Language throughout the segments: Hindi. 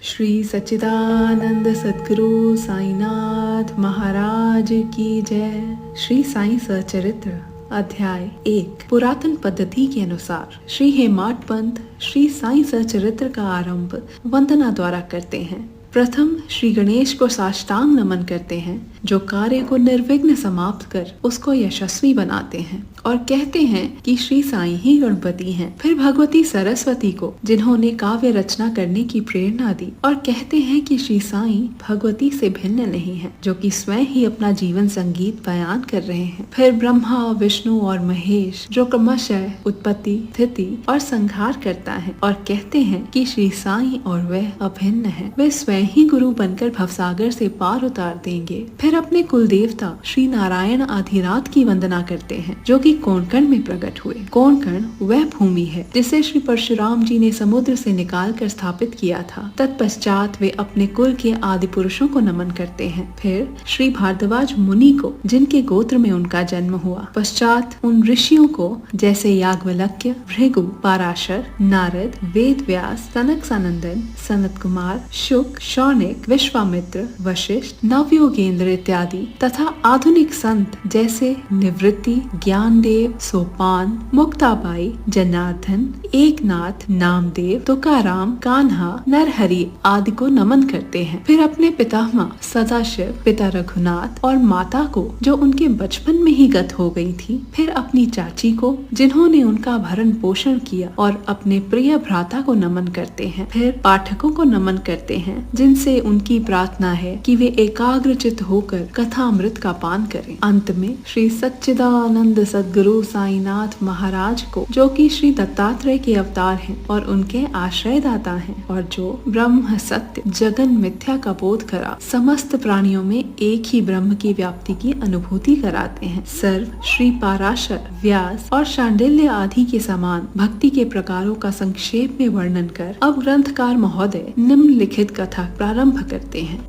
श्री सच्चिदानंद सद्गुरु साईनाथ महाराज की जय। श्री साईं सचरित्र अध्याय 1। पुरातन पद्धति के अनुसार श्री हेमाड पंत श्री साईं सचरित्र का आरंभ वंदना द्वारा करते हैं। प्रथम श्री गणेश को साष्टांग नमन करते हैं, जो कार्य को निर्विघ्न समाप्त कर उसको यशस्वी बनाते हैं और कहते हैं कि श्री साईं ही गणपति हैं। फिर भगवती सरस्वती को, जिन्होंने काव्य रचना करने की प्रेरणा दी, और कहते हैं कि श्री साईं भगवती से भिन्न नहीं है, जो कि स्वयं ही अपना जीवन संगीत बयान कर रहे हैं। फिर ब्रह्मा, विष्णु और महेश, जो क्रमशः उत्पत्ति, स्थिति और संहार करता है, और कहते हैं कि श्री साईं और वह अभिन्न है, वे स्वयं ही गुरु बनकर भवसागर से पार उतार देंगे। फिर अपने कुल देवता श्री नारायण आधिराज की वंदना करते हैं, जो कि कोंकण में प्रकट हुए। कोंकण वह भूमि है जिसे श्री परशुराम जी ने समुद्र से निकाल कर स्थापित किया था। तत्पश्चात वे अपने कुल के आदि पुरुषों को नमन करते हैं। फिर श्री भारद्वाज मुनि को, जिनके गोत्र में उनका जन्म हुआ। पश्चात उन ऋषियों को, जैसे याज्ञवल्क्य, भृगु, पराशर, नारद, वेद व्यास, सनक सनंदन, सनत कुमार, शुक, शौनिक, विश्वामित्र, वशिष्ठ, नवयोगेंद्र इत्यादि तथा आधुनिक संत जैसे निवृत्ति, ज्ञानदेव, सोपान, मुक्ताबाई, जनार्दन, एकनाथ, नामदेव, तुकाराम, कान्हा, नरहरि आदि को नमन करते हैं। फिर अपने पितामह सदाशिव, पिता रघुनाथ और माता को, जो उनके बचपन में ही गत हो गई थी। फिर अपनी चाची को, जिन्होंने उनका भरण पोषण किया, और अपने प्रिय भ्राता को नमन करते हैं। फिर पाठकों को नमन करते हैं, जिनसे उनकी प्रार्थना है कि वे एकाग्रचित होकर कथामृत का पान करें। अंत में श्री सच्चिदानंद सद्गुरु साईनाथ महाराज को, जो कि श्री दत्तात्रेय के अवतार हैं और उनके आश्रयदाता हैं, और जो ब्रह्म सत्य जगन मिथ्या का बोध करा समस्त प्राणियों में एक ही ब्रह्म की व्याप्ति की अनुभूति कराते हैं। सर्व श्री पाराशर, व्यास और शांडिल्य आदि के समान भक्ति के प्रकारों का संक्षेप में वर्णन कर अब ग्रंथकार महोदय निम्नलिखित कथा प्रारंभ करते हैं।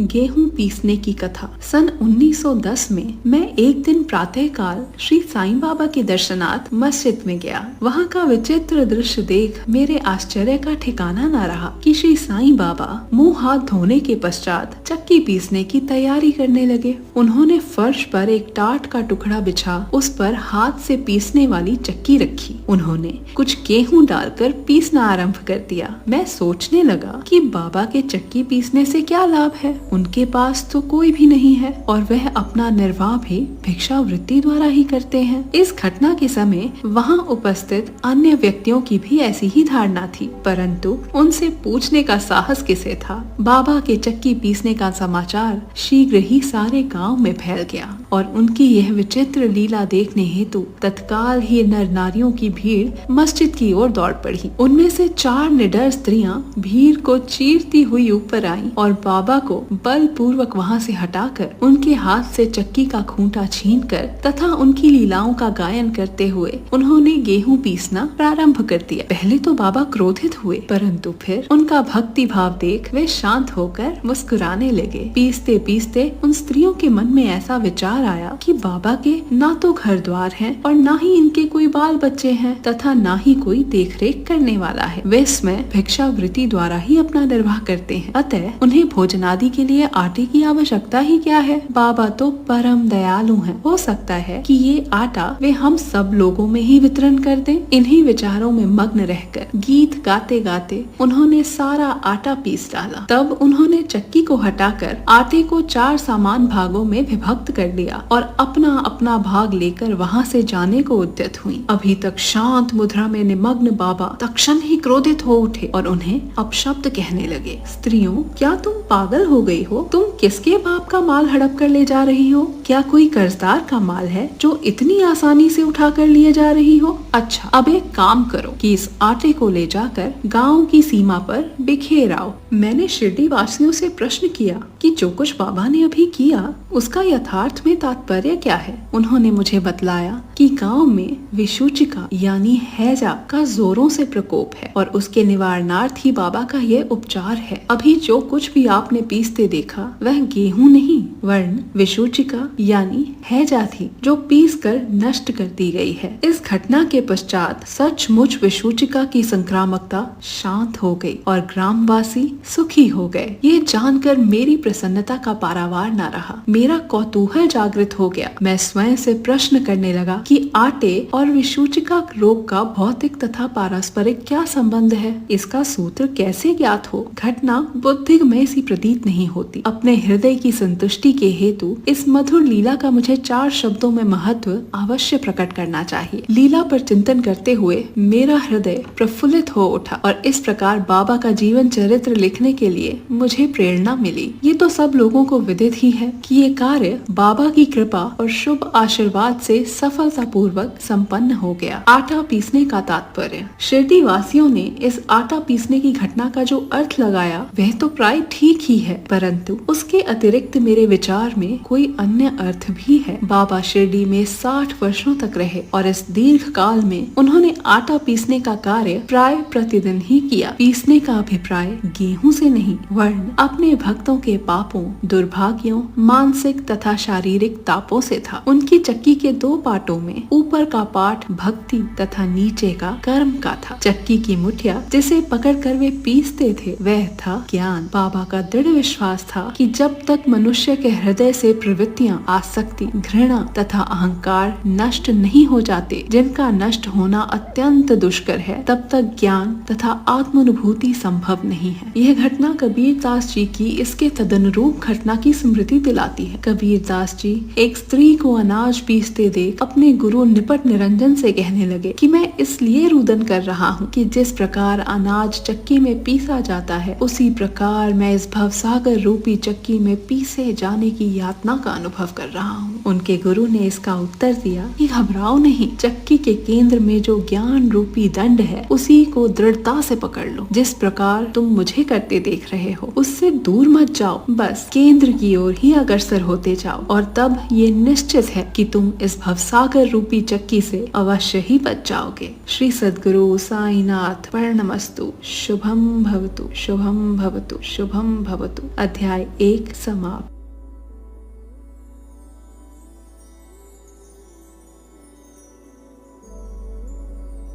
गेहूं पीसने की कथा। सन 1910 में मैं एक दिन प्रातः काल श्री साईं बाबा के दर्शनार्थ मस्जिद में गया। वहाँ का विचित्र दृश्य देख मेरे आश्चर्य का ठिकाना न रहा कि श्री साईं बाबा मुंह हाथ धोने के पश्चात चक्की पीसने की तैयारी करने लगे। उन्होंने फर्श पर एक टाट का टुकड़ा बिछा उस पर हाथ से पीसने वाली चक्की रखी। उन्होंने कुछ गेहूं डालकर पीसना आरंभ कर दिया। मैं सोचने लगा कि बाबा के चक्की पीसने से क्या लाभ है, उनके पास तो कोई भी नहीं है और वह अपना निर्वाह भी भिक्षावृत्ति द्वारा ही करते हैं। इस घटना के समय वहाँ उपस्थित अन्य व्यक्तियों की भी ऐसी ही धारणा थी, परंतु उनसे पूछने का साहस किसे था। बाबा के चक्की पीसने का समाचार शीघ्र ही सारे गांव में फैल गया और उनकी यह विचित्र लीला देखने हेतु तत्काल ही नर नारियों की भीड़ मस्जिद की ओर दौड़ पड़ी। उनमें से 4 निडर स्त्रियां भीड़ को चीरती हुई ऊपर आईं और बाबा को बल पूर्वक वहाँ से हटाकर उनके हाथ से चक्की का खूंटा छीनकर तथा उनकी लीलाओं का गायन करते हुए उन्होंने गेहूं पीसना प्रारंभ कर दिया। पहले तो बाबा क्रोधित हुए, परंतु फिर उनका भक्ति भाव देख वे शांत होकर मुस्कुराने लगे। पीसते पीसते उन स्त्रियों के मन में ऐसा विचार आया कि बाबा के ना तो घर द्वार है और ना ही इनके कोई बाल बच्चे हैं तथा ना ही कोई देख रेख करने वाला है। वे स्वयं भिक्षावृत्ति द्वारा ही अपना निर्वाह करते हैं, अतः उन्हें भोजनादि के लिए आटे की आवश्यकता ही क्या है। बाबा तो परम दयालु हैं। हो सकता है कि ये आटा वे हम सब लोगों में ही वितरण कर दें। इन्हीं विचारों में मग्न रहकर गीत गाते गाते उन्होंने सारा आटा पीस डाला। तब उन्होंने चक्की को हटाकर आटे को 4 समान भागों में विभक्त कर लिया और अपना अपना भाग लेकर वहाँ से जाने को उद्यत हुई। अभी तक शांत मुद्रा में निमग्न बाबा तत्क्षण ही क्रोधित हो उठे और उन्हें अपशब्द कहने लगे। स्त्रियों, क्या तुम पागल हो गई हो? तुम किसके बाप का माल हड़प कर ले जा रही हो? क्या कोई कर्जदार का माल है जो इतनी आसानी से उठा कर लिए जा रही हो? अच्छा, अब एक काम करो कि इस आटे को ले जाकर गांव की सीमा पर बिखेर आओ। मैंने शिरडी वासियों से प्रश्न किया कि जो कुछ बाबा ने अभी किया उसका यथार्थ में इसमें तात्पर्य क्या है? उन्होंने मुझे बतलाया कि गांव में विषूचिका यानी हैजा का जोरों से प्रकोप है और उसके निवारणार्थ ही बाबा का यह उपचार है। अभी जो कुछ भी आपने पीसते देखा वह गेहूं नहीं वर्ण विषूचिका यानी हैजा थी, जो पीस कर नष्ट कर दी गई है। इस घटना के पश्चात सचमुच विषूचिका की संक्रामकता शांत हो गई और ग्रामवासी सुखी हो गए। ये जानकर मेरी प्रसन्नता का पारावार न रहा। मेरा कौतूहल जागृत हो गया। मैं स्वयं से प्रश्न करने लगा कि आटे और विषूचिका रोग का भौतिक तथा पारस्परिक क्या संबंध है? इसका सूत्र कैसे ज्ञात हो? घटना बुद्धिमय सी प्रतीत नहीं होती। अपने हृदय की संतुष्टि के हेतु इस मधुर लीला का मुझे 4 शब्दों में महत्व अवश्य प्रकट करना चाहिए। लीला पर चिंतन करते हुए मेरा हृदय प्रफुल्लित हो उठा और इस प्रकार बाबा का जीवन चरित्र लिखने के लिए मुझे प्रेरणा मिली। ये तो सब लोगों को विदित ही है कि ये कार्य बाबा की कृपा और शुभ आशीर्वाद से सफलतापूर्वक संपन्न हो गया। आटा पीसने का तात्पर्य। शिरडी वासियों ने इस आटा पीसने की घटना का जो अर्थ लगाया वह तो प्राय ठीक ही है, परंतु उसके अतिरिक्त मेरे विचार में कोई अन्य अर्थ भी है। बाबा शिरडी में 60 वर्षों तक रहे और इस दीर्घ काल में उन्होंने आटा पीसने का कार्य प्राय प्रतिदिन ही किया। पीसने का अभिप्राय गेहूं से नहीं वर्ण अपने भक्तों के पापों, दुर्भाग्यों, मानसिक तथा शारीरिक तापों से था। उनकी चक्की के 2 पाटों में ऊपर का पाट भक्ति तथा नीचे का कर्म का था। चक्की की मुठिया जिसे पकड़कर वे पीसते थे वह था ज्ञान। बाबा का दृढ़ विश्वास था कि जब तक मनुष्य के हृदय से प्रवृत्तियां, आसक्ति, घृणा तथा अहंकार नष्ट नहीं हो जाते, जिनका नष्ट होना अत्यंत दुष्कर है, तब तक ज्ञान तथा आत्मानुभूति संभव नहीं है। यह घटना कबीर दास जी की इसके तदनुरूप घटना की स्मृति दिलाती है। कबीर दास जी एक स्त्री को अनाज पीसते देख अपने गुरु निपट निरंजन से कहने लगे कि मैं इसलिए रुदन कर रहा हूँ कि जिस प्रकार अनाज चक्की में पीसा जाता है उसी प्रकार मैं इस भवसागर रूपी चक्की में पीसे जाने की यातना का अनुभव कर रहा हूँ। उनके गुरु ने इसका उत्तर दिया कि घबराओ नहीं, चक्की के केंद्र में जो ज्ञान रूपी दंड है उसी को दृढ़ता से पकड़ लो। जिस प्रकार तुम मुझे करते देख रहे हो उससे दूर मत जाओ, बस केंद्र की ओर ही अग्रसर होते जाओ और तब ये निश्चित है कि तुम इस भवसागर रूपी चक्की से अवश्य ही बच जाओगे। श्री सद्गुरु साईनाथ प्रणमस्तु। शुभम भवतु, शुभम भवतु, शुभम भवतु। अध्याय 1 समाप्त।